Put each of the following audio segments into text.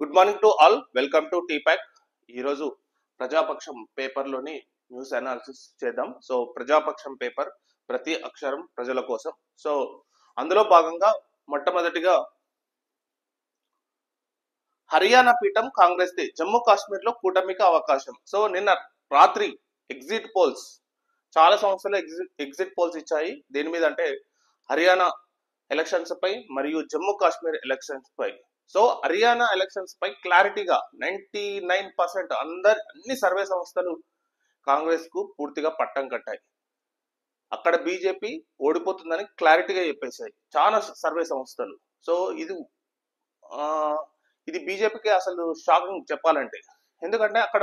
Good morning to all. Welcome to టీపాక్. ఈరోజు ప్రజాపక్షం పేపర్లోని న్యూస్ అనాలిసిస్ చేద్దాం. సో ప్రజాపక్షం పేపర్ ప్రతి అక్షరం ప్రజల కోసం. సో అందులో భాగంగా మొట్టమొదటిగా హర్యానా పీఠం కాంగ్రెస్ ది, జమ్మూ కాశ్మీర్ లో కూటమికి అవకాశం. సో నిన్న రాత్రి ఎగ్జిట్ పోల్స్, చాలా సంస్థలు ఎగ్జిట్ పోల్స్ ఇచ్చాయి. దేని మీద అంటే హర్యానా ఎలక్షన్స్ పై మరియు జమ్మూ కాశ్మీర్ ఎలక్షన్స్ పై. సో హర్యానా ఎలక్షన్స్ పై క్లారిటీగా 99% అన్ని సర్వే సంస్థలు కాంగ్రెస్ కు పూర్తిగా పట్టం కట్టాయి. అక్కడ బీజేపీ ఓడిపోతుందని క్లారిటీగా చెప్పేశాయి చాలా సర్వే సంస్థలు. సో ఇది బీజేపీకి అసలు షాకింగ్ చెప్పాలంటే. ఎందుకంటే అక్కడ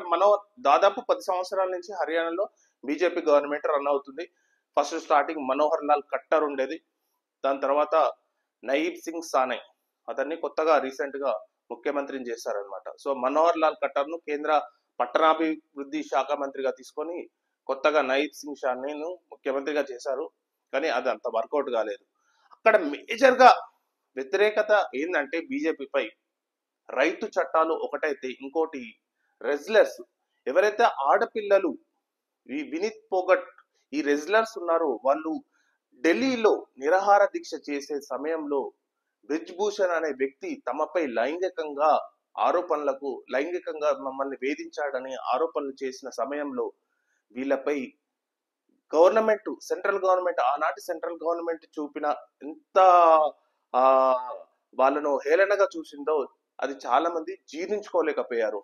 దాదాపు 10 సంవత్సరాల నుంచి హర్యానాలో బీజేపీ గవర్నమెంట్ రన్ అవుతుంది. ఫస్ట్ స్టార్టింగ్ మనోహర్ లాల్ ఖట్టర్ ఉండేది. దాని తర్వాత నయీబ్ సింగ్ సానై, అతన్ని కొత్తగా రీసెంట్ గా ముఖ్యమంత్రిని చేశారనమాట. సో మనోహర్ లాల్ ఖట్టర్ ను కేంద్ర పట్టణాభివృద్ధి శాఖ మంత్రిగా తీసుకొని కొత్తగా నయీబ్ సింగ్ సానైను ముఖ్యమంత్రిగా చేశారు. కానీ అది అంత వర్కౌట్ కాలేదు. అక్కడ మేజర్ గా వ్యతిరేకత ఏంటంటే బీజేపీపై రైతు చట్టాలు ఒకటైతే, ఇంకోటి రెజ్లర్స్, ఎవరైతే ఆడపిల్లలు ఈ వినీత్ పోగట్ ఈ రెజ్లర్స్ ఉన్నారో వాళ్ళు ఢిల్లీలో నిరాహార దీక్ష చేసే సమయంలో బ్రిజ్ భూషణ్ అనే వ్యక్తి తమపై లైంగికంగా మమ్మల్ని వేధించాడని ఆరోపణలు చేసిన సమయంలో వీళ్ళపై ఆనాటి సెంట్రల్ గవర్నమెంట్ చూపిన ఎంత వాళ్ళను హేళనగా చూసిందో అది చాలా మంది జీర్ణించుకోలేకపోయారు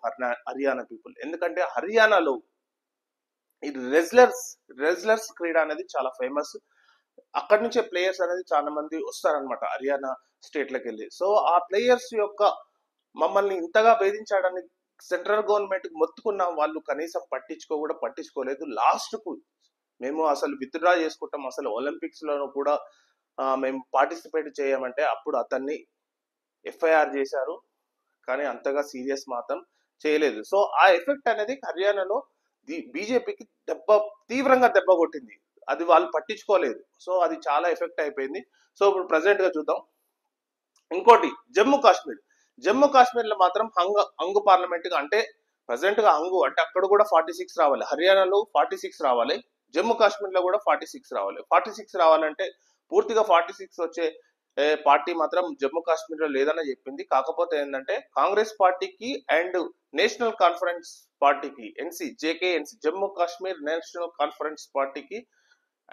హర్యానా పీపుల్. ఎందుకంటే హర్యానాలో ఈ రెజ్లర్స్ క్రీడ అనేది చాలా ఫేమస్. అక్కడి నుంచే ప్లేయర్స్ అనేది చాలా మంది వస్తారనమాట హర్యానా స్టేట్లకు వెళ్ళి. సో ఆ ప్లేయర్స్ యొక్క మమ్మల్ని ఇంతగా వేధించాడని సెంట్రల్ గవర్నమెంట్ మొత్తుకున్న వాళ్ళు కనీసం పట్టించుకోలేదు. లాస్ట్ కు మేము అసలు విత్డ్రా చేసుకుంటాం, అసలు ఒలింపిక్స్ లో కూడా మేము పార్టిసిపేట్ చేయమంటే అప్పుడు అతన్ని ఎఫ్ఐఆర్ చేశారు. కానీ అంతగా సీరియస్ మాత్రం చేయలేదు. సో ఆ ఎఫెక్ట్ అనేది హర్యానాలో బీజేపీకి తీవ్రంగా దెబ్బ కొట్టింది. అది వాళ్ళు పట్టించుకోలేదు. సో అది చాలా ఎఫెక్ట్ అయిపోయింది. సో ఇప్పుడు ప్రజెంట్ గా చూద్దాం. ఇంకోటి జమ్మూ కాశ్మీర్ లో మాత్రం అంగు పార్లమెంట్ గా, అంటే ప్రజెంట్ గా అంగు అంటే అక్కడ కూడా 46 రావాలి. హర్యానాలో 46 రావాలి, జమ్మూ కాశ్మీర్ లో కూడా 46 రావాలి. 46 రావాలంటే పూర్తిగా 46 వచ్చే పార్టీ మాత్రం జమ్మూ కాశ్మీర్ లో లేదని చెప్పింది. కాకపోతే ఏంటంటే కాంగ్రెస్ పార్టీకి అండ్ నేషనల్ కాన్ఫరెన్స్ పార్టీకి, జేకేఎన్సీ, జమ్మూ కాశ్మీర్ నేషనల్ కాన్ఫరెన్స్ పార్టీకి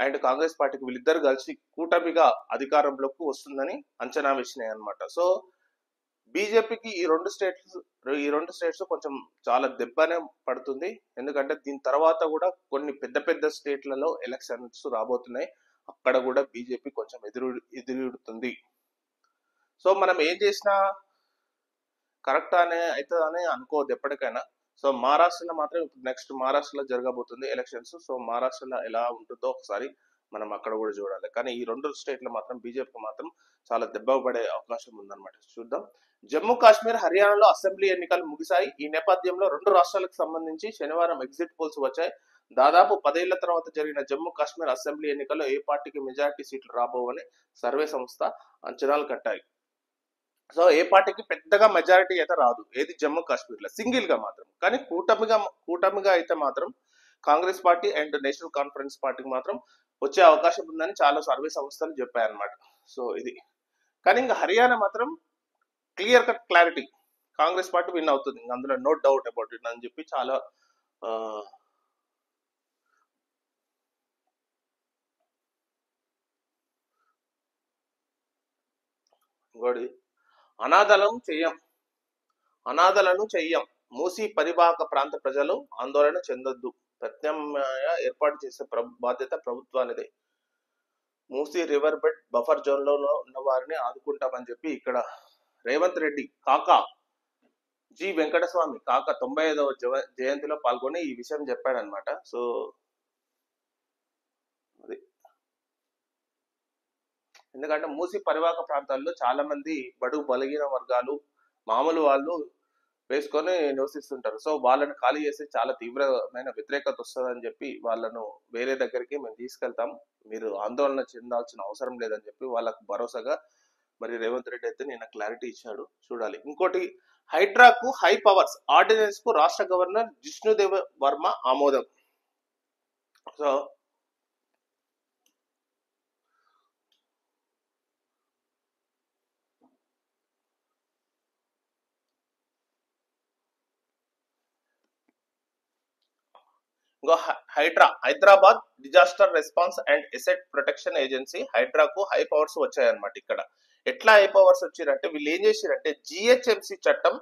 అండ్ కాంగ్రెస్ పార్టీకి వీళ్ళిద్దరు కలిసి కూటమిగా అధికారంలోకి వస్తుందని అంచనా వేసినాయి అనమాట. సో బీజేపీకి ఈ రెండు స్టేట్స్ కొంచెం చాలా దెబ్బనే పడుతుంది. ఎందుకంటే దీని తర్వాత కూడా కొన్ని పెద్ద స్టేట్లలో ఎలక్షన్స్ రాబోతున్నాయి. అక్కడ కూడా బీజేపీ కొంచెం ఎదురుడుతుంది. సో మనం ఏం చేసినా కరెక్ట్ అవుతుందని అనుకోవద్దు ఎప్పటికైనా. సో మహారాష్ట్రలో మాత్రం ఇప్పుడు నెక్స్ట్ మహారాష్ట్రలో జరగబోతుంది ఎలక్షన్స్. సో మహారాష్ట్రలో ఎలా ఉంటుందో ఒకసారి మనం అక్కడ కూడా చూడాలి. కానీ ఈ రెండు స్టేట్లు మాత్రం బీజేపీకి మాత్రం చాలా దెబ్బ పడే అవకాశం ఉందన్నమాట. చూద్దాం. జమ్మూ కాశ్మీర్, హర్యానాలో అసెంబ్లీ ఎన్నికలు ముగిశాయి. ఈ నేపథ్యంలో రెండు రాష్ట్రాలకు సంబంధించి శనివారం ఎగ్జిట్ పోల్స్ వచ్చాయి. దాదాపు 10 ఏళ్ల తర్వాత జరిగిన జమ్మూ కాశ్మీర్ అసెంబ్లీ ఎన్నికల్లో ఏ పార్టీకి మెజారిటీ సీట్లు రాబోవని సర్వే సంస్థ అంచనాలు కట్టాయి. సో ఏ పార్టీకి పెద్దగా మెజారిటీ అయితే రాదు, ఏది జమ్మూ కాశ్మీర్ లో సింగిల్ గా మాత్రం. కానీ కూటమిగా అయితే మాత్రం Congress party and national conference పార్టీకి మాత్రం వచ్చే అవకాశం ఉందని చాలా సర్వే సంస్థలు చెప్పాయన్నమాట. సో ఇది కానీ ఇంకా హర్యానా మాత్రం clear cut clarity Congress party win అవుతుంది, అందులో నో డౌట్ అబౌట్ ఇట్ అని చెప్పి చాలా ఇంకోటి అనాథలను చెయ్యం, మూసీ పరివాహక ప్రాంత ప్రజలు ఆందోళన చెందొద్దు, ప్రత్యామ్నాయ ఏర్పాటు చేసే బాధ్యత ప్రభుత్వానిదే, Musi river bed buffer zone లో ఉన్న వారిని ఆదుకుంటామని చెప్పి ఇక్కడ రేవంత్ రెడ్డి కాకా జి వెంకటస్వామి 95వ జయంతిలో పాల్గొని ఈ విషయం చెప్పాడనమాట. సో అది ఎందుకంటే మూసీ పరివాహక ప్రాంతాల్లో చాలా మంది బడుగు బలహీన వర్గాలు, మామూలు వాళ్ళు వేసుకొని నివసిస్తుంటారు. సో వాళ్ళని ఖాళీ చేస్తే చాలా తీవ్రమైన వ్యతిరేకత వస్తుందని చెప్పి వాళ్ళను వేరే దగ్గరికి మేము తీసుకెళ్తాం, మీరు ఆందోళన చెందాల్సిన అవసరం లేదని చెప్పి వాళ్ళకు భరోసాగా మరి రేవంత్ రెడ్డి అయితే నిన్న క్లారిటీ ఇచ్చాడు, చూడాలి. ఇంకోటి, హైడ్రాకు హై పవర్స్ ఆర్డినెన్స్ కు రాష్ట్ర గవర్నర్ జిష్ణుదేవ్ వర్మ ఆమోదం. సో ఇంకో Hyderabad disaster response and asset protection agency హైడ్రాకు హై పవర్స్ వచ్చాయన్నమాట. ఇక్కడ ఎట్లా హై పవర్స్ వచ్చారంటే, వీళ్ళు ఏం చేశారంటే జిహెచ్ఎంసి చట్టం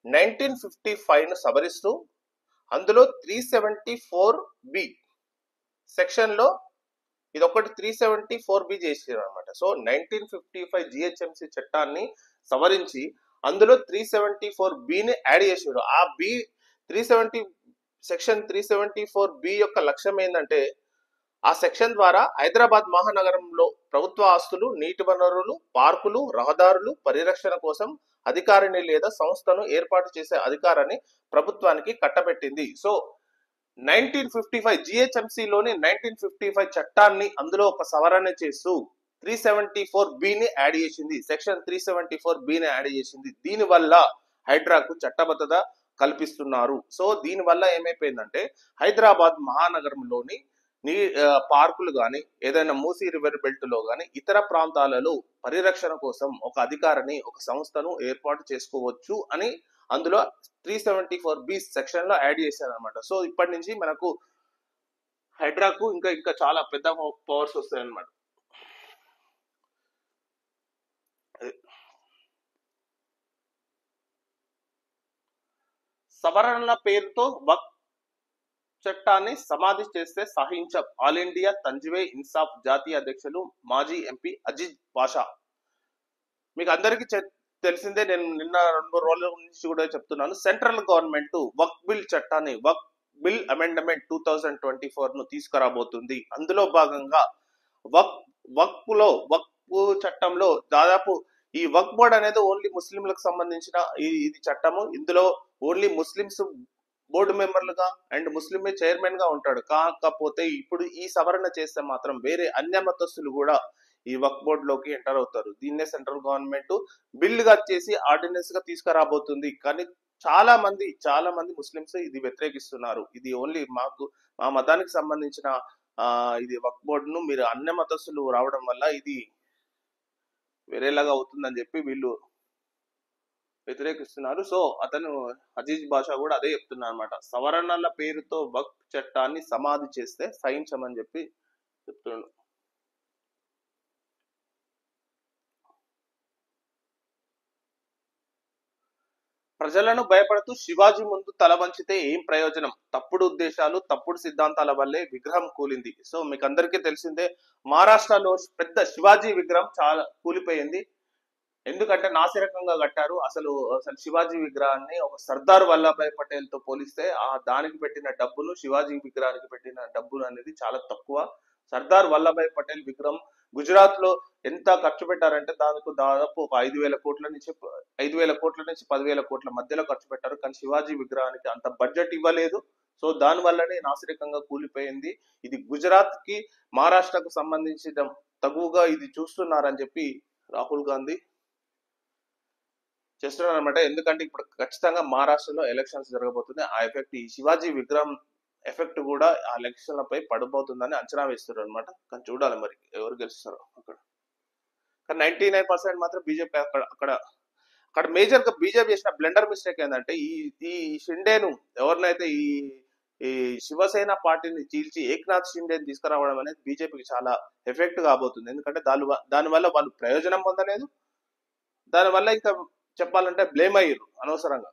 1955 ను సవరిస్తూ అందులో 374B సెక్షన్ లో ఇది ఒకటి 374B చేసారు అనమాట. సో 1955 జిహెచ్ఎంసి చట్టాన్ని సవరించి అందులో 374Bని యాడ్ చేసారు. ఆ సెక్షన్ 374B యొక్క లక్ష్యం ఏంటంటే, ఆ సెక్షన్ ద్వారా హైదరాబాద్ మహానగరంలో ప్రభుత్వ ఆస్తులు, నీటి వనరులు, పార్కులు, రహదారులు పరిరక్షణ కోసం అధికారిని లేదా సంస్థను ఏర్పాటు చేసే అధికారాన్ని ప్రభుత్వానికి కట్టబెట్టింది. సో 1955 జిహెచ్ఎంసీలోని 1955 చట్టాన్ని అందులో ఒక సవరణ చేస్తూ 374Bని యాడ్ చేసింది, సెక్షన్ 374Bని యాడ్ చేసింది. దీనివల్ల హైడ్రాకు చట్టబద్ధత కల్పిస్తున్నారు. సో దీనివల్ల ఏమైపోయిందంటే, హైదరాబాద్ మహానగరంలోని పార్కులు కానీ, ఏదైనా మూసీ రివర్ బెల్ట్ లో కానీ ఇతర ప్రాంతాలలో పరిరక్షణ కోసం ఒక అధికారిని, ఒక సంస్థను ఏర్పాటు చేసుకోవచ్చు అని అందులో 374B సెక్షన్ లో యాడ్ చేశారు అనమాట. సో ఇప్పటి నుంచి మనకు హైడ్రాకు ఇంకా చాలా పెద్ద పవర్స్ వస్తాయి అనమాట. సవరణల పేరుతో వక్ఫ్ చట్టాన్ని సమాధి చేస్తే సహించం. ఆల్ ఇండియా తంజీవే ఇన్సాఫ్ జాతీయ అధ్యక్షులు మాజీ ఎంపీ అజీజ్ బాషా. మీకు అందరికీ తెలిసిందే, నేను నిన్న 2 రోజుల నుంచి కూడా చెప్తున్నాను. సెంట్రల్ గవర్నమెంట్ వక్ఫ్ బిల్ చట్టాన్ని, వక్ఫ్ బిల్ అమెండ్మెంట్ 2024 ను తీసుకురాబోతుంది. అందులో భాగంగా వక్ఫ్ చట్టంలో దాదాపు ఈ వక్ఫ్ బోర్డ్ అనేది ఓన్లీ ముస్లింలకు సంబంధించిన ఇది చట్టము. ఇందులో ఓన్లీ ముస్లిమ్స్ బోర్డు మెంబర్లుగా అండ్ ముస్లిమే చైర్మన్ గా ఉంటాడు. కాకపోతే ఇప్పుడు ఈ సవరణ చేస్తే మాత్రం వేరే అన్య మతస్థులు కూడా ఈ వక్ఫ్ బోర్డు లోకి ఎంటర్ అవుతారు. దీన్నే సెంట్రల్ గవర్నమెంట్ బిల్ గా చేసి ఆర్డినెన్స్ గా తీసుకురాబోతుంది. కానీ చాలా మంది ముస్లిమ్స్ ఇది వ్యతిరేకిస్తున్నారు. ఇది ఓన్లీ మా మతానికి సంబంధించిన ఇది వక్ఫ్ బోర్డును మీరు అన్య మతస్థులు రావడం వల్ల ఇది వేరేలాగా అవుతుందని చెప్పి వీళ్ళు వ్యతిరేకిస్తున్నారు. సో అతను అజీజ్ బాషా కూడా అదే చెప్తున్నారు అనమాట. సవరణల పేరుతో వక్ఫ్ చట్టాన్ని సమాధి చేస్తే సహించమని చెప్పి చెప్తున్నాడు. ప్రజలను భయపడుతూ శివాజీ ముందు తల వంచితే ఏం ప్రయోజనం? తప్పుడు ఉద్దేశాలు, తప్పుడు సిద్ధాంతాల వల్లే విగ్రహం కూలింది. సో మీకు అందరికీ తెలిసిందే, మహారాష్ట్రలో పెద్ద శివాజీ విగ్రహం చాలా కూలిపోయింది. ఎందుకంటే నాసిరకంగా కట్టారు. అసలు శివాజీ విగ్రహాన్ని ఒక సర్దార్ వల్లభాయ్ పటేల్ తో పోలిస్తే దానికి పెట్టిన డబ్బులు, శివాజీ విగ్రహానికి పెట్టిన డబ్బులు అనేది చాలా తక్కువ. సర్దార్ వల్లభాయ్ పటేల్ విగ్రహం గుజరాత్ లో ఎంత ఖర్చు పెట్టారంటే దాదాపు ఒక 5,000 కోట్ల నుంచి 10,000 కోట్ల మధ్యలో ఖర్చు పెట్టారు. కానీ శివాజీ విగ్రహానికి అంత బడ్జెట్ ఇవ్వలేదు. సో దాని వల్లనే నాసిరకంగా కూలిపోయింది. ఇది గుజరాత్ కి, మహారాష్ట్రకు సంబంధించిన తగువగా ఇది చూస్తున్నారని చెప్పి రాహుల్ గాంధీ చేస్తున్నారు అనమాట. ఎందుకంటే ఇప్పుడు ఖచ్చితంగా మహారాష్ట్రలో ఎలక్షన్స్ జరగబోతుంది. ఆ ఎఫెక్ట్, ఈ శివాజీ విగ్రహం ఎఫెక్ట్ కూడా ఆ ఎలక్షన్లపై పడిపోతుందని అంచనా వేస్తున్నారు అనమాట. కానీ చూడాలి మరి ఎవరు గెలుస్తారో అక్కడ. కానీ 99% మాత్రం బీజేపీ అక్కడ మేజర్ గా బీజేపీ చేసిన బ్లెండర్ మిస్టేక్ ఏంటంటే, ఈ షిండేను ఎవరినైతే ఈ శివసేన పార్టీని చీల్చి ఏక్నాథ్ షిండేని తీసుకురావడం అనేది బీజేపీకి చాలా ఎఫెక్ట్ కాబోతుంది. ఎందుకంటే దానివల్ల వాళ్ళు ప్రయోజనం పొందలేదు, దానివల్ల ఇంకా చెప్పాలంటే బ్లేమ్ అయ్యారు అనవసరంగా.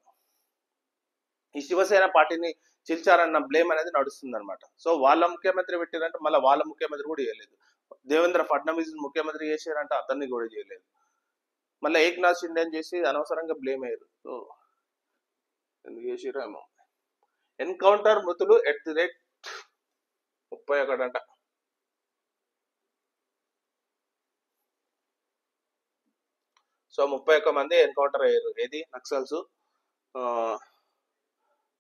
ఈ శివసేన పార్టీని చీల్చారన్న బ్లేమ్ అనేది నడుస్తుంది అనమాట. సో వాళ్ళ ముఖ్యమంత్రి పెట్టారంటే మళ్ళీ వాళ్ళ ముఖ్యమంత్రి కూడా చేయలేదు. దేవేంద్ర ఫడ్నవీస్ ముఖ్యమంత్రి చేశారంటే అతన్ని కూడా చేయలేదు. మళ్ళీ ఏక్నాథ్ షిండేని చేసి అనవసరంగా బ్లేమ్ అయ్యారు. సో ఎందుకు చేసారో ఏమో. ఎన్కౌంటర్ మృతులు @31 అంట. సో 31 మంది ఎన్కౌంటర్ అయ్యారు. ఏది నక్సల్స్.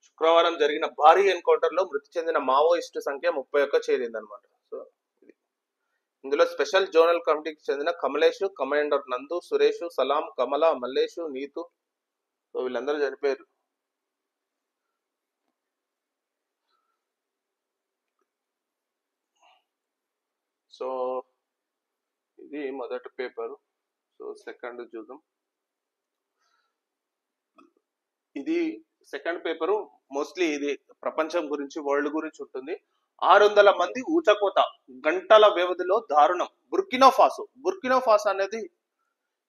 శుక్రవారం జరిగిన భారీ ఎన్కౌంటర్ లో మృతి చెందిన మావోయిస్టు సంఖ్య 31 చేరింది అనమాట. సో ఇందులో స్పెషల్ జోనల్ కమిటీకి చెందిన కమలేష్, కమాండర్ నందు, సురేష్, సలాం, కమల, మల్లేష్, నీతు, సో వీళ్ళందరూ చనిపోయారు. సో ఇది మొదటి పేపరు. సో సెకండ్ చూద్దాం. ఇది సెకండ్ పేపరు. మోస్ట్లీ ఇది ప్రపంచం గురించి, వరల్డ్ గురించి ఉంటుంది. 600 మంది ఊచకోత, గంటల వ్యవధిలో దారుణం. బుర్కినో ఫాసో అనేది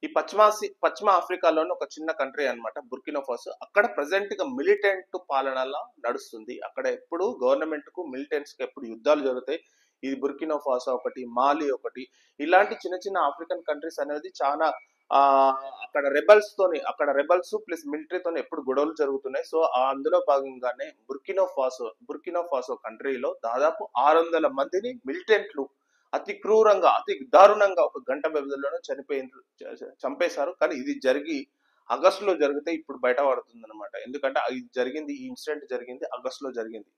ఈ పశ్చిమ ఆఫ్రికాలోని ఒక చిన్న కంట్రీ అన్నమాట బుర్కినో ఫాసో. అక్కడ ప్రెసెంట్ గా మిలిటెంట్ పాలనలా నడుస్తుంది. అక్కడ ఎప్పుడు గవర్నమెంట్ కు మిలిటెంట్స్ కి ఎప్పుడు యుద్ధాలు జరుగుతాయి. ఇది బుర్కినో ఫాసో ఒకటి, మాలి ఒకటి, ఇలాంటి చిన్న చిన్న ఆఫ్రికన్ కంట్రీస్ అనేది చాలా ఆ అక్కడ రెబల్స్ ప్లస్ మిలిటరీతో ఎప్పుడు గొడవలు జరుగుతున్నాయి. సో అందులో భాగంగానే బుర్కినో ఫాసో కంట్రీలో దాదాపు 600 మందిని మిలిటెంట్లు అతి క్రూరంగా, అతి దారుణంగా ఒక గంట వ్యవధిలోనే చంపేశారు. కానీ ఇది జరిగి ఆగస్టులో జరిగితే ఇప్పుడు బయట పడుతుంది అనమాట. ఎందుకంటే ఈ ఇన్సిడెంట్ జరిగింది ఆగస్టులో జరిగింది.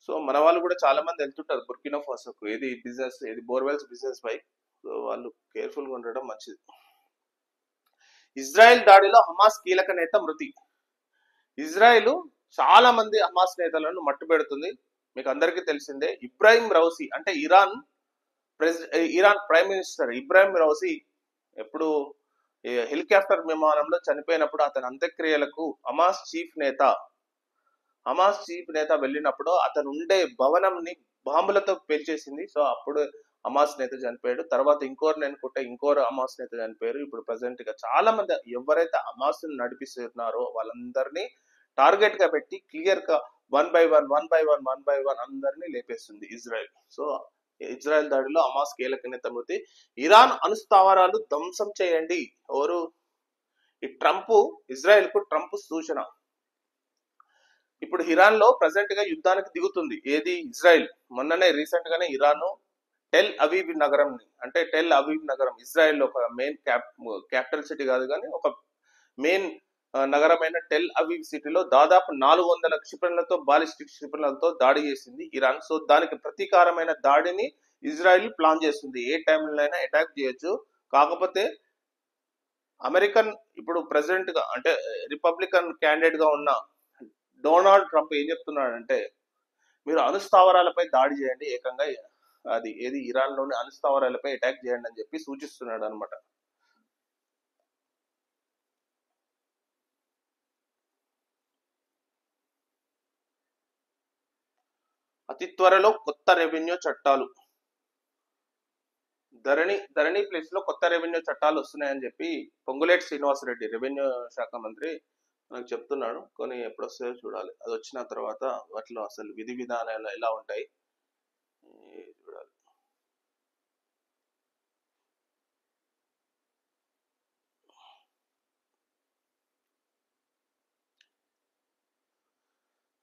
సో మన వాళ్ళు కూడా చాలా మంది వెళ్తుంటారు బుర్కినో ఫాసోకు, ఏది బిజినెస్, ఏది బోర్వెల్స్ బిజినెస్ పై. సో వాళ్ళు కేర్ఫుల్ గా ఉండడం మంచిది. ఇజ్రాయెల్ దాడిలో హమాస్ కీలక నేత మృతి. ఇజ్రాయెల్ చాలా మంది హమాస్ నేతలను మట్టుపెడుతుంది. మీకు అందరికీ తెలిసిందే. ఇబ్రాహిం రౌసీ అంటే ఇరాన్ ప్రైమ్ మినిస్టర్ ఇబ్రాహిం రౌసీ ఎప్పుడు హెలికాప్టర్ విమానంలో చనిపోయినప్పుడు అతని అంత్యక్రియలకు హమాస్ చీఫ్ నేత వెళ్ళినప్పుడు అతను ఉండే భవనంని బాంబులతో పేల్చేసింది. సో అప్పుడు హమాస్ నేత చనిపోయాడు. తర్వాత ఇంకోరు హమాస్ నేత చనిపోయారు. ఇప్పుడు ప్రెసెంట్ గా చాలా మంది ఎవరైతే హమాస్ నడిపిస్తున్నారో వాళ్ళందరినీ టార్గెట్ గా పెట్టి క్లియర్ గా వన్ బై వన్ అందరినీ లేపేస్తుంది ఇజ్రాయెల్. సో ఇజ్రాయెల్ దాడిలో హమాస్ కీలక నేత మృతి. ఇరాన్ అణుస్థావరాలు ధ్వంసం చేయండి. ఎవరు? ఈ ఇజ్రాయెల్ కు ట్రంప్ సూచన. ఇప్పుడు ఇరాన్ లో ప్రెసెంట్ గా యుద్ధానికి దిగుతుంది. ఏది? ఇజ్రాయెల్. మొన్ననే రీసెంట్ గానే ఇరాన్ టెల్ అవీవ్ నగరం ఇజ్రాయెల్ లో ఒక మెయిన్ క్యాపిటల్ సిటీ కాదు కానీ ఒక మెయిన్ నగరమైన టెల్ అవీవ్ సిటీలో దాదాపు 400 క్షిపణులతో, బాలిస్టిక్ క్షిపణులతో దాడి చేసింది ఇరాన్. సో దానికి ప్రతీకారమైన దాడిని ఇజ్రాయెల్ ప్లాన్ చేస్తుంది. ఏ టైంలో అయినా అటాక్ చేయొచ్చు. కాకపోతే అమెరికన్ ఇప్పుడు ప్రెసిడెంట్ గా అంటే రిపబ్లికన్ క్యాండిడేట్ గా ఉన్న డొనాల్డ్ ట్రంప్ ఏం చెప్తున్నాడంటే, మీరు అణుస్థావరాలపై దాడి చేయండి, ఏకంగా అది ఏది ఇరాన్ లోని అణుస్థావరాలపై అటాక్ చేయండి అని చెప్పి సూచిస్తున్నాడు అనమాట. అతి త్వరలో కొత్త రెవెన్యూ చట్టాలు. ధరణి ప్లేస్ లో కొత్త రెవెన్యూ చట్టాలు వస్తున్నాయని చెప్పి పొంగులేటి శ్రీనివాసరెడ్డి రెవెన్యూ శాఖ మంత్రి నాకు చెప్తున్నాడు. కొన్ని ఎప్పుడు వస్తాయో చూడాలి. అది వచ్చిన తర్వాత వాటిలో అసలు విధి విధానాలు ఎలా ఉంటాయి చూడాలి.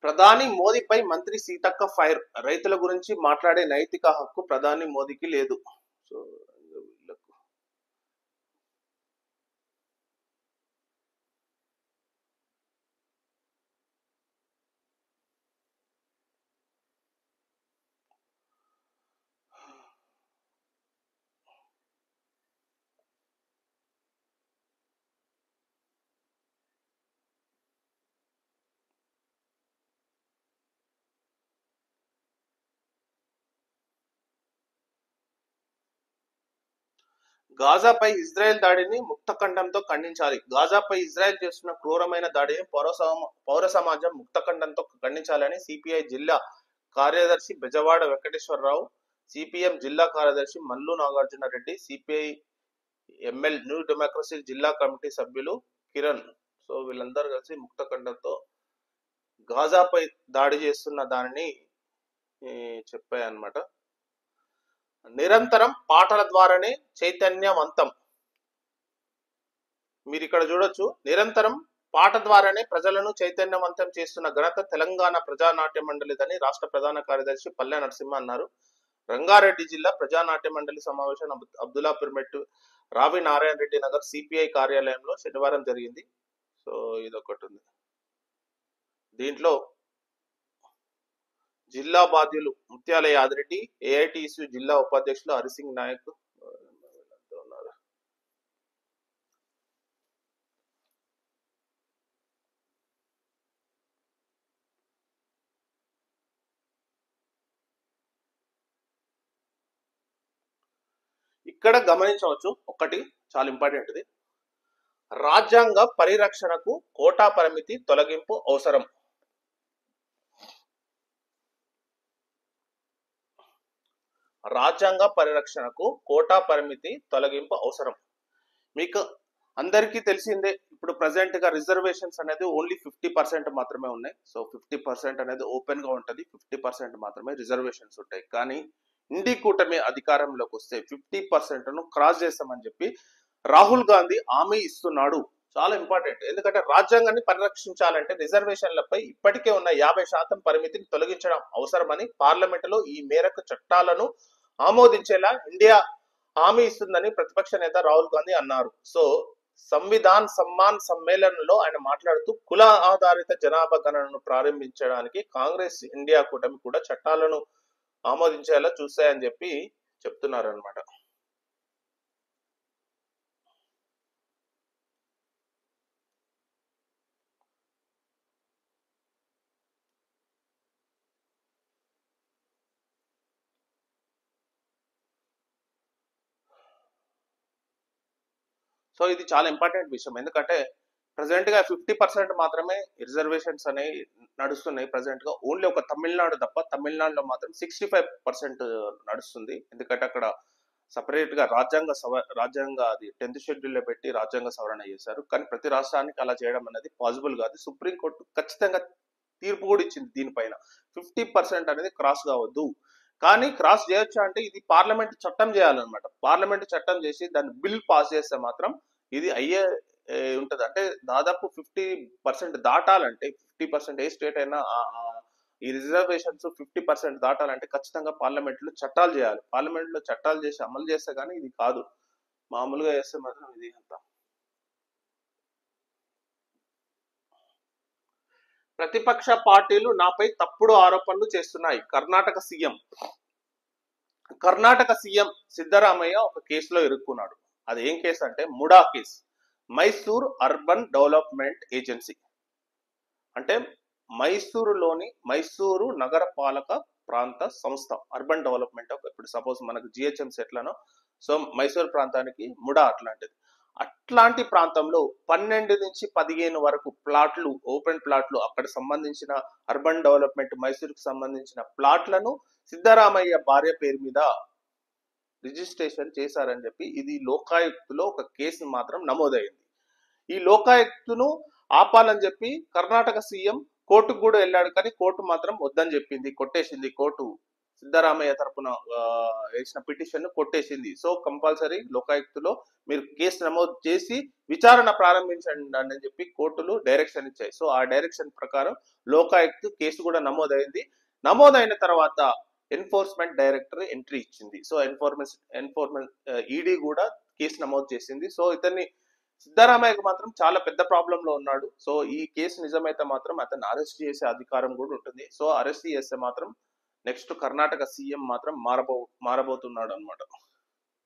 ప్రధాని మోదీపై మంత్రి సీతక్క ఫైర్. రైతుల గురించి మాట్లాడే నైతిక హక్కు ప్రధాని మోదీకి లేదు. సో గాజాపై ఇజ్రాయెల్ దాడిని ముక్తఖండంతో ఖండించాలి. గాజాపై ఇజ్రాయెల్ చేస్తున్న క్రూరమైన దాడిని పౌర సమాజం ముక్తఖండంతో ఖండించాలని సిపిఐ జిల్లా కార్యదర్శి బెజవాడ వెంకటేశ్వరరావు, సిపిఎం జిల్లా కార్యదర్శి Mallu Nagarjuna Reddy, CPI ML new democracy జిల్లా కమిటీ సభ్యులు కిరణ్, సో వీళ్ళందరూ కలిసి ముక్తఖండంతో గాజాపై దాడి చేస్తున్న దానిని చెప్పాయన్నమాట. నిరంతరం పాటల ద్వారానే చైతన్యవంతం. మీరు ఇక్కడ చూడొచ్చు, నిరంతరం పాట ద్వారానే ప్రజలను చైతన్యవంతం చేస్తున్న ఘనత తెలంగాణ ప్రజానాట్య మండలిదని రాష్ట్ర ప్రధాన కార్యదర్శి పల్లె నరసింహ అన్నారు. రంగారెడ్డి జిల్లా ప్రజానాట్య మండలి సమావేశం అబ్దుల్లాపూర్ మెట్టు రావి నారాయణ రెడ్డి నగర్ సిపిఐ కార్యాలయంలో శనివారం జరిగింది. సో ఇదొకటి ఉంది. జిల్లా బాధ్యులు ముత్యాల యాదిరెడ్డి, ఏఐటిసి జిల్లా ఉపాధ్యక్షులు హరిసింగ్ నాయక్ ఉన్నారు. ఇక్కడ గమనించవచ్చు ఒకటి చాలా ఇంపార్టెంట్ది, రాజ్యాంగ పరిరక్షణకు కోటా పరిమితి తొలగింపు అవసరం. రాజ్యాంగ పరిరక్షణకు కోటా పరిమితి తొలగింపు అవసరం. మీకు అందరికీ తెలిసిందే, ఇప్పుడు ప్రజెంట్ గా రిజర్వేషన్స్ అనేది ఓన్లీ 50% మాత్రమే ఉన్నాయి. సో 50% అనేది ఓపెన్ గా ఉంటది, 50% మాత్రమే రిజర్వేషన్స్ ఉంటాయి. కానీ ఇండి కూటమి అధికారంలోకి వస్తే 50% ను క్రాస్ చేస్తామని చెప్పి రాహుల్ గాంధీ హామీ ఇస్తున్నాడు. చాలా ఇంపార్టెంట్, ఎందుకంటే రాజ్యాంగాన్ని పరిరక్షించాలంటే రిజర్వేషన్లపై ఇప్పటికే ఉన్న 50% పరిమితిని తొలగించడం అవసరమని పార్లమెంటులో ఈ మేరకు చట్టాలను ఆమోదించేలా ఇండియా హామీ ఇస్తుందని ప్రతిపక్ష నేత రాహుల్ గాంధీ అన్నారు. సో సంవిధాన్ సమ్మాన్ సమ్మేళనంలో ఆయన మాట్లాడుతూ కుల ఆధారిత జనాభా గణనను ప్రారంభించడానికి కాంగ్రెస్ ఇండియా కూటమి కూడా చట్టాలను ఆమోదించేలా చూస్తాయని చెప్పి చెప్తున్నారు అనమాట. సో ఇది చాలా ఇంపార్టెంట్ విషయం, ఎందుకంటే ప్రజెంట్ గా 50% మాత్రమే రిజర్వేషన్స్ అనేవి నడుస్తున్నాయి. ప్రజెంట్ గా ఓన్లీ ఒక తమిళనాడు తప్ప, తమిళనాడులో మాత్రం 65% నడుస్తుంది. ఎందుకంటే అక్కడ సపరేట్ గా రాజ్యాంగ అది 10th షెడ్యూల్లో పెట్టి రాజ్యాంగ సవరణ చేశారు. కానీ ప్రతి రాష్ట్రానికి అలా చేయడం అనేది పాసిబుల్ కాదు. సుప్రీంకోర్టు ఖచ్చితంగా తీర్పు కూడా ఇచ్చింది దీనిపైన, 50% అనేది క్రాస్ కావద్దు. కానీ క్రాస్ చేయొచ్చా అంటే ఇది పార్లమెంట్ చట్టం చేయాలన్నమాట. పార్లమెంట్ చట్టం చేసి దాన్ని బిల్ పాస్ చేస్తే మాత్రం ఇది అయ్యే ఉంటది. అంటే దాదాపు 50% దాటాలంటే, 50% ఏ స్టేట్ అయినా ఈ రిజర్వేషన్స్ 50% దాటాలంటే ఖచ్చితంగా పార్లమెంట్ లో చట్టాలు చేయాలి. పార్లమెంట్ లో చట్టాలు చేసి అమలు చేస్తే కానీ ఇది కాదు, మామూలుగా చేస్తే మాత్రం ఇది అంత. ప్రతిపక్ష పార్టీలు నాపై తప్పుడు ఆరోపణలు చేస్తున్నాయి. కర్ణాటక సీఎం సిద్ధరామయ్య ఒక కేసులో ఇరుక్కున్నాడు. అది ఏం కేసు అంటే MUDA case. Mysore urban development agency అంటే మైసూరులోని మైసూరు నగర పాలక ప్రాంత సంస్థ, అర్బన్ డెవలప్మెంట్. ఇప్పుడు సపోజ్ మనకు జిహెచ్ఎంసీ ఎట్లానో, సో మైసూరు ప్రాంతానికి ముడా అట్లాంటిది. అట్లాంటి ప్రాంతంలో 12 నుంచి 15 వరకు ప్లాట్లు, ఓపెన్ ప్లాట్లు, అక్కడ సంబంధించిన అర్బన్ డెవలప్మెంట్ మైసూరుకు సంబంధించిన ప్లాట్లను సిద్ధరామయ్య భార్య పేరు మీద రిజిస్ట్రేషన్ చేశారని చెప్పి ఇది లోకాయుక్తులో ఒక కేసు మాత్రం నమోదైంది. ఈ లోకాయుక్తును ఆపాలని చెప్పి కర్ణాటక సీఎం కోర్టుకు కూడా వెళ్ళాడు, కానీ కోర్టు మాత్రం వద్దని చెప్పింది, కొట్టేసింది. కోర్టు సిద్ధరామయ్య తరపున వేసిన పిటిషన్ కొట్టేసింది. సో కంపల్సరీ లోకాయుక్తులో మీరు కేసు నమోదు చేసి విచారణ ప్రారంభించండి అని చెప్పి కోర్టులు డైరెక్షన్ ఇచ్చాయి. సో ఆ డైరెక్షన్ ప్రకారం లోకాయుక్తు కేసు కూడా నమోదైంది. నమోదైన తర్వాత ఎన్ఫోర్స్మెంట్ డైరెక్టర్ ఎంట్రీ ఇచ్చింది. సో ఎన్ఫోర్స్మెంట్ ఈడీ కూడా కేసు నమోదు చేసింది. సో ఇతన్ని సిద్ధరామయ్యకు మాత్రం చాలా పెద్ద ప్రాబ్లం లో ఉన్నాడు. సో ఈ కేసు నిజమైతే మాత్రం అతన్ని అరెస్ట్ చేసే అధికారం కూడా ఉంటుంది. సో అరెస్ట్ చేస్తే మాత్రం నెక్స్ట్ కర్ణాటక సీఎం మాత్రం మారబోతున్నాడు అనమాట.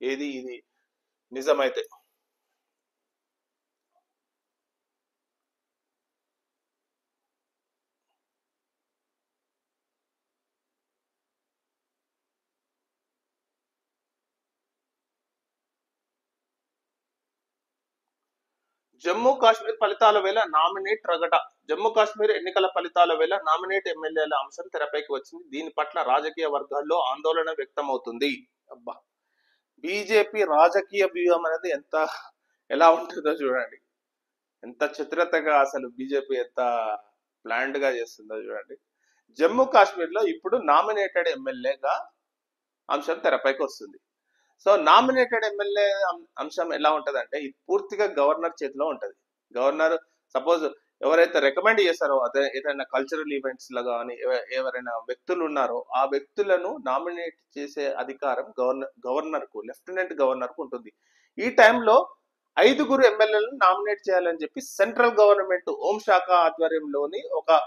ఇది నిజమైతే. జమ్మూ కాశ్మీర్ ఫలితాల వేళ నామినేట్ రగడ. జమ్మూ కాశ్మీర్ ఎన్నికల ఫలితాల వేళ నామినేట్ ఎమ్మెల్యేల అంశం తెరపైకి వచ్చింది. దీని పట్ల రాజకీయ వర్గాల్లో ఆందోళన వ్యక్తమవుతుంది. అబ్బా, బీజేపీ రాజకీయ వ్యూహం అనేది ఎలా ఉంటుందో చూడండి, ఎంత చిత్రతగా అసలు బీజేపీ ఎంత ప్లాన్డ్ గా చేస్తుందో చూడండి. జమ్మూ కాశ్మీర్ లో ఇప్పుడు నామినేటెడ్ ఎమ్మెల్యేగా అంశం తెరపైకి వస్తుంది. సో నామినేటెడ్ ఎమ్మెల్యే అంశం ఎలా ఉంటది అంటే ఇది పూర్తిగా గవర్నర్ చేతిలో ఉంటది. గవర్నర్ సపోజ్ ఎవరైతే రికమెండ్ చేస్తారో అదే ఏదైనా కల్చరల్ ఈవెంట్స్ లో కానీ ఎవరైనా వ్యక్తులు ఉన్నారో ఆ వ్యక్తులను నామినేట్ చేసే అధికారం గవర్నర్ కు, లెఫ్టినెంట్ గవర్నర్ కు ఉంటుంది. ఈ టైంలో 5 ఎమ్మెల్యేలను నామినేట్ చేయాలని చెప్పి సెంట్రల్ గవర్నమెంట్ హోంశాఖ ఆధ్వర్యంలోని ఒక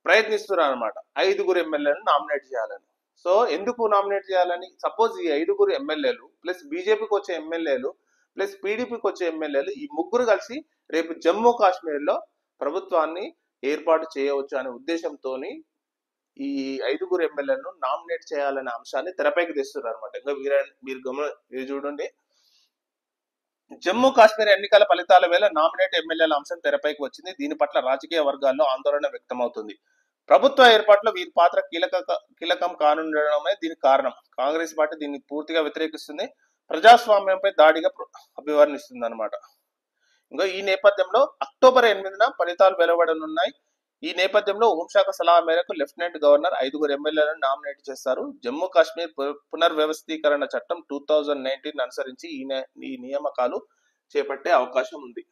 ప్రయత్నిస్తున్నారు అనమాట 5 ఎమ్మెల్యేలను నామినేట్ చేయాలని. సో ఎందుకు నామినేట్ చేయాలని, సపోజ్ ఈ 5 ఎమ్మెల్యేలు ప్లస్ బీజేపీకి వచ్చే ఎమ్మెల్యేలు ప్లస్ పీడీపీకి వచ్చే ఎమ్మెల్యేలు ఈ ముగ్గురు కలిసి రేపు జమ్మూ కాశ్మీర్లో ప్రభుత్వాన్ని ఏర్పాటు చేయవచ్చు అనే ఉద్దేశంతో ఈ 5 ఎమ్మెల్యేలను నామినేట్ చేయాలనే అంశాన్ని తెరపైకి తెస్తున్నారు అనమాట. ఇంకా మీరు చూడండి, జమ్మూ కాశ్మీర్ ఎన్నికల ఫలితాల వేళ నామినేట్ ఎమ్మెల్యేల అంశం తెరపైకి వచ్చింది. దీని పట్ల రాజకీయ వర్గాల్లో ఆందోళన వ్యక్తమవుతుంది. ప్రభుత్వ ఏర్పాట్లో వీరి పాత్ర కీలకం కానుండడమే దీనికి కారణం. కాంగ్రెస్ పార్టీ దీన్ని పూర్తిగా వ్యతిరేకిస్తుంది, ప్రజాస్వామ్యంపై దాడిగా అభివర్ణిస్తుంది అనమాట. ఇంకా ఈ నేపథ్యంలో అక్టోబర్ 8న ఫలితాలు వెలువడనున్నాయి. ఈ నేపథ్యంలో హోంశాఖ సలహా మేరకు లెఫ్టినెంట్ గవర్నర్ 5 ఎమ్మెల్యేలను నామినేట్ చేస్తారు. జమ్మూ కాశ్మీర్ పునర్వ్యవస్థీకరణ చట్టం 2019 అనుసరించి ఈ నియామకాలు చేపట్టే అవకాశం ఉంది.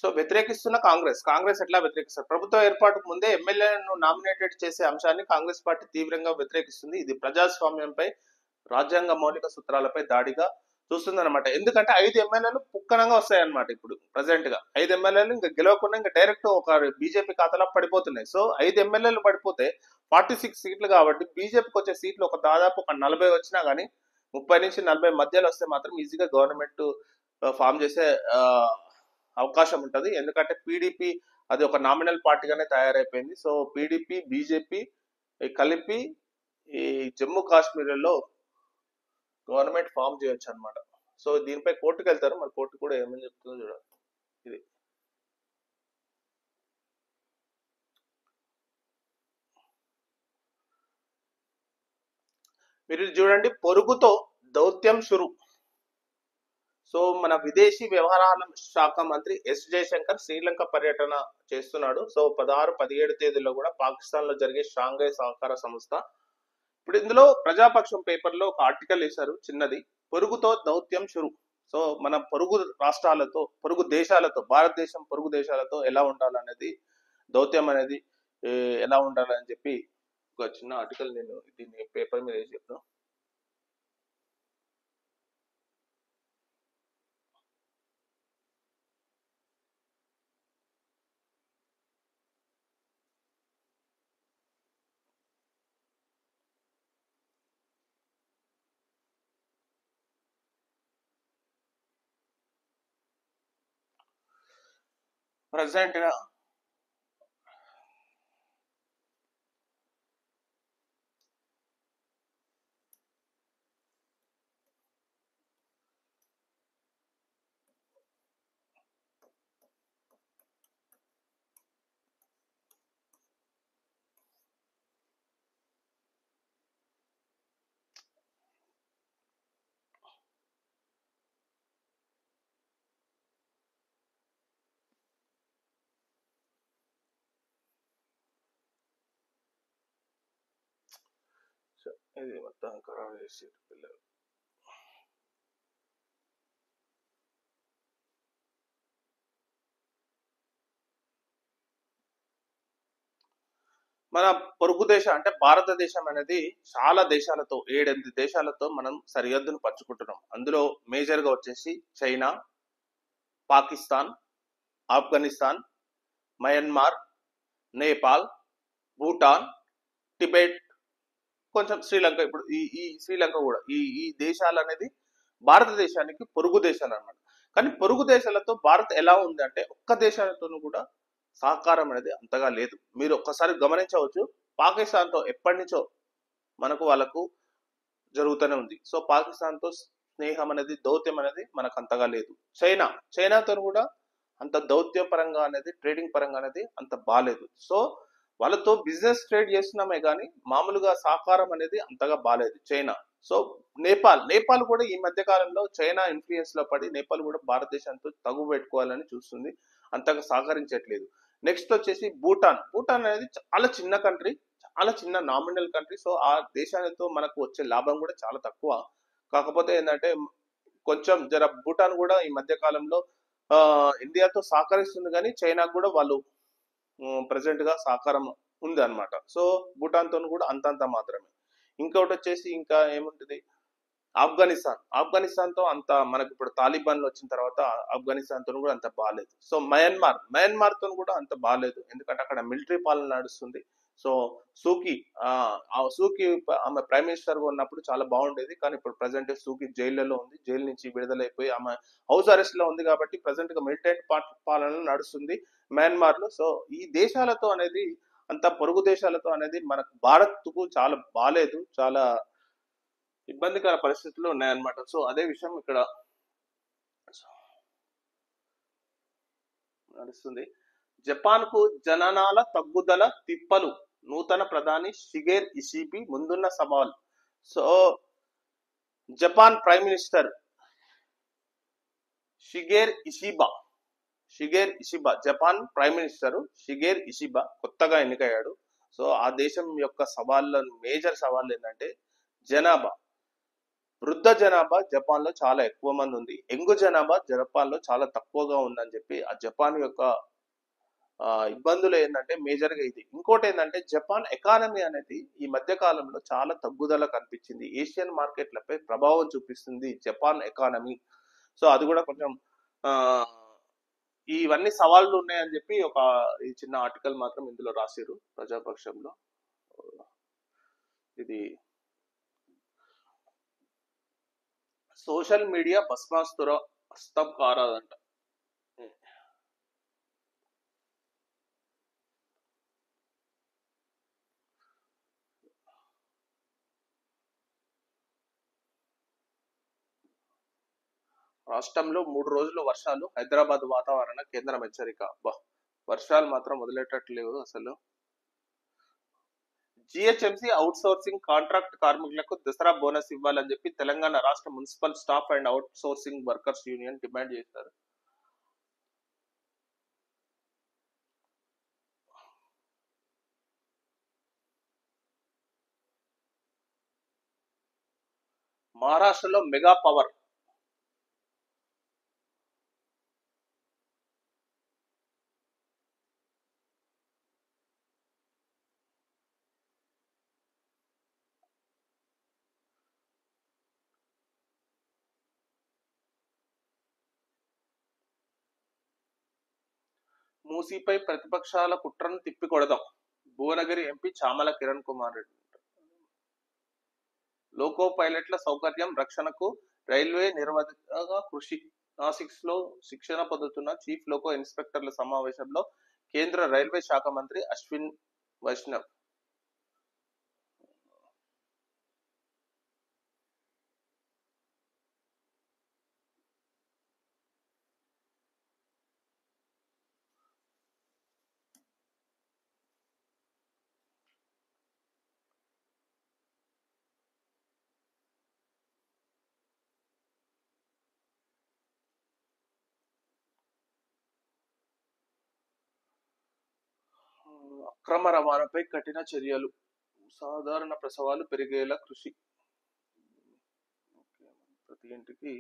సో వ్యతిరేకిస్తున్న కాంగ్రెస్ ఎట్లా వ్యతిరేకిస్తారు? ప్రభుత్వ ఏర్పాటుకు ముందే ఎమ్మెల్యేలను నామినేటెడ్ చేసే అంశాన్ని కాంగ్రెస్ పార్టీ తీవ్రంగా వ్యతిరేకిస్తుంది. ఇది ప్రజాస్వామ్యంపై, రాజ్యాంగ మౌలిక సూత్రాలపై దాడిగా చూస్తుంది అనమాట. ఎందుకంటే 5 ఎమ్మెల్యేలు పుక్కనంగా వస్తాయన్నమాట. ఇప్పుడు ప్రజెంట్ గా 5 ఎమ్మెల్యేలు ఇంకా గెలవకుండా ఇంకా డైరెక్ట్ ఒక బీజేపీ ఖాతాలో పడిపోతున్నాయి. సో 5 ఎమ్మెల్యేలు పడిపోతే 46 సీట్లు కాబట్టి బీజేపీకి వచ్చే సీట్లు దాదాపు 40 వచ్చినా కానీ 30 నుంచి 40 మధ్యలో వస్తే మాత్రం ఈజీగా గవర్నమెంట్ ఫామ్ చేసే అవకాశం ఉంటుంది. ఎందుకంటే పీడీపీ అది ఒక నామినల్ పార్టీగానే తయారైపోయింది. సో పీడీపీ బీజేపీ కలిపి ఈ జమ్మూ కాశ్మీర్లో గవర్నమెంట్ ఫామ్ చేయొచ్చు అనమాట. సో దీనిపై కోర్టుకు వెళ్తారు, మరి కోర్టు కూడా ఏమని చెప్తుందో చూడాలి. ఇది మీరు చూడండి, పొరుగుతో దౌత్యం షురు. సో మన విదేశీ వ్యవహారాల శాఖ మంత్రి ఎస్ జయశంకర్ శ్రీలంక పర్యటన చేస్తున్నాడు. సో 16, 17 తేదీల్లో కూడా పాకిస్తాన్ లో జరిగే షాంఘై సహకార సంస్థ. ఇప్పుడు ఇందులో ప్రజాపక్షం పేపర్ లో ఒక ఆర్టికల్ వేశారు చిన్నది, పొరుగుతో దౌత్యం షురు. సో మన పొరుగు రాష్ట్రాలతో, పొరుగు దేశాలతో, భారతదేశం పొరుగు దేశాలతో ఎలా ఉండాలనేది, దౌత్యం అనేది ఎలా ఉండాలని చెప్పి ఒక చిన్న ఆర్టికల్ నేను దీన్ని పేపర్ మీద వేసి చెప్తాను. ప్రజెంట్ గా ఇది మొత్తం ఖరాబ్ చేసి పిల్లలు. మన పొరుగు దేశం అంటే భారతదేశం అనేది చాలా దేశాలతో, 7-8 దేశాలతో మనం సరిహద్దును పంచుకుంటున్నాం. అందులో మేజర్ గా వచ్చేసి China, Pakistan, Afghanistan, Myanmar, Nepal, Bhutan, Tibet, కొంచెం శ్రీలంక. ఇప్పుడు ఈ శ్రీలంక కూడా ఈ దేశాలు అనేది భారతదేశానికి పొరుగు దేశాలు అన్నమాట. కానీ పొరుగు దేశాలతో భారత్ ఎలా ఉంది అంటే ఒక్క దేశాలతోనూ కూడా సహకారం అనేది అంతగా లేదు. మీరు ఒక్కసారి గమనించవచ్చు, పాకిస్తాన్తో ఎప్పటి నుంచో వాళ్ళకు జరుగుతూనే ఉంది. సో పాకిస్తాన్తో స్నేహం అనేది, దౌత్యం అనేది మనకు అంతగా లేదు. చైనాతో కూడా అంత దౌత్య పరంగా అనేది, ట్రేడింగ్ పరంగా అనేది అంత బాలేదు. సో వాళ్ళతో బిజినెస్ ట్రేడ్ చేస్తున్నామే కానీ మామూలుగా సహకారం అనేది అంతగా బాలేదు చైనా. సో నేపాల్ కూడా ఈ మధ్య కాలంలో చైనా ఇన్ఫ్లుయెన్స్ లో పడి నేపాల్ కూడా భారతదేశంతో తగు పెట్టుకోవాలని చూస్తుంది, అంతగా సహకరించట్లేదు. నెక్స్ట్ వచ్చేసి భూటాన్ అనేది చాలా చిన్న కంట్రీ, చాలా చిన్న నామినల్ కంట్రీ. సో ఆ దేశాలతో మనకు వచ్చే లాభం కూడా చాలా తక్కువ. కాకపోతే ఏంటంటే కొంచెం జర భూటాన్ కూడా ఈ మధ్య కాలంలో ఇండియాతో సహకరిస్తుంది, కానీ చైనాకు కూడా వాళ్ళు ప్రజెంట్ గా సహకారం ఉంది అనమాట. సో భూటాన్ తో కూడా అంతంత మాత్రమే. ఇంకొకటి వచ్చేసి ఇంకా ఏముంటుంది, ఆఫ్ఘనిస్తాన్ తో అంత మనకి ఇప్పుడు తాలిబాన్లు వచ్చిన తర్వాత ఆఫ్ఘనిస్తాన్ తో కూడా అంత బాగాలేదు. సో మయన్మార్ తో కూడా అంత బాగాలేదు, ఎందుకంటే అక్కడ మిలిటరీ పాలన నడుస్తుంది. సో సూకి సూకి ఆమె ప్రైమ్ మినిస్టర్ గా ఉన్నప్పుడు చాలా బాగుండేది, కానీ ఇప్పుడు ప్రజెంట్ సూకి జైల్లో ఉంది. జైలు నుంచి విడుదలైపోయి ఆమె హౌస్ అరెస్ట్ లో ఉంది, కాబట్టి ప్రజెంట్ గా మిలిటరీ పాలన నడుస్తుంది మయన్మార్ లో. సో ఈ దేశాలతో అనేది, అంత పొరుగు దేశాలతో అనేది మనకు భారత్ కు చాలా బాగాలేదు, చాలా ఇబ్బందికర పరిస్థితులు ఉన్నాయన్నమాట. సో అదే విషయం ఇక్కడ నడుస్తుంది. జపాన్ కు జననాల తగ్గుదల తిప్పలు, నూతన ప్రధాని షిగేర్ ఇషిబి ముందున్న సవాల్. So Japan prime minister Shigeru Ishiba Japan prime minister Shigeru Ishiba కొత్తగా ఎన్నికయ్యాడు. సో ఆ దేశం యొక్క మేజర్ సవాళ్ళు ఏంటంటే జనాభా. వృద్ధ జనాభా జపాన్ లో చాలా ఎక్కువ మంది ఉంది, యంగ్ జనాభా జపాన్ లో చాలా తక్కువగా ఉందని చెప్పి ఆ జపాన్ యొక్క ఇబ్బందులు ఏంటంటే మేజర్ గా ఇది. ఇంకోటి ఏంటంటే జపాన్ ఎకానమీ అనేది ఈ మధ్య కాలంలో చాలా తగ్గుదల కనిపించింది, ఏషియన్ మార్కెట్లపై ప్రభావం చూపిస్తుంది జపాన్ ఎకానమీ. సో అది కూడా కొంచెం ఇవన్నీ సవాళ్లు ఉన్నాయని చెప్పి ఈ చిన్న ఆర్టికల్ మాత్రం ఇందులో రాసిరు ప్రజాపక్షంలో. ఇది సోషల్ మీడియా భస్మాస్తుర హస్తం కారాదంట. రాష్ట్రంలో 3 రోజులు వర్షాలు, హైదరాబాద్ వాతావరణ కేంద్రం హెచ్చరిక. వర్షాలు మాత్రం వదిలేటట్లేవు అసలు. జిహెచ్ఎంసీ అవుట్ సోర్సింగ్ కాంట్రాక్ట్ కార్మికులకు దసరా బోనస్ ఇవ్వాలని చెప్పి తెలంగాణ రాష్ట్ర municipal staff and out sourcing workers union demand చేశారు. మహారాష్ట్రలో మెగా పవర్. మూసీపై ప్రతిపక్షాల కుట్రను తిప్పికొడదాం, భువనగిరి ఎంపీ చామల కిరణ్ కుమార్ రెడ్డి. లోకో పైలట్ల సౌకర్యం రక్షణకు రైల్వే నిర్వహణ కృషి. నాసిక్స్ లో శిక్షణ పొందుతున్న చీఫ్ లోకో ఇన్స్పెక్టర్ల సమావేశంలో కేంద్ర రైల్వే శాఖ మంత్రి అశ్విన్ వైష్ణవ్. అక్రమ రవాణాపై కఠిన చర్యలు, సాధారణ ప్రసవాలు పెరిగేలా కృషి. ప్రతి ఇంటికి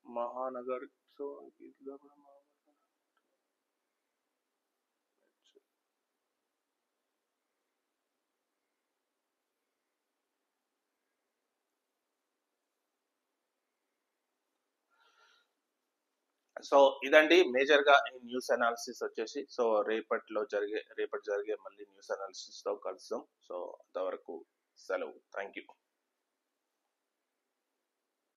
మహానగర్. సో సో ఇదండి మేజర్ గా ఈ న్యూస్ అనాలిసిస్ వచ్చేసి. సో రేపటి జరిగే మళ్ళీ న్యూస్ అనాలిసిస్ తో కలుస్తాం. సో అంతవరకు సెలవు. Thank you.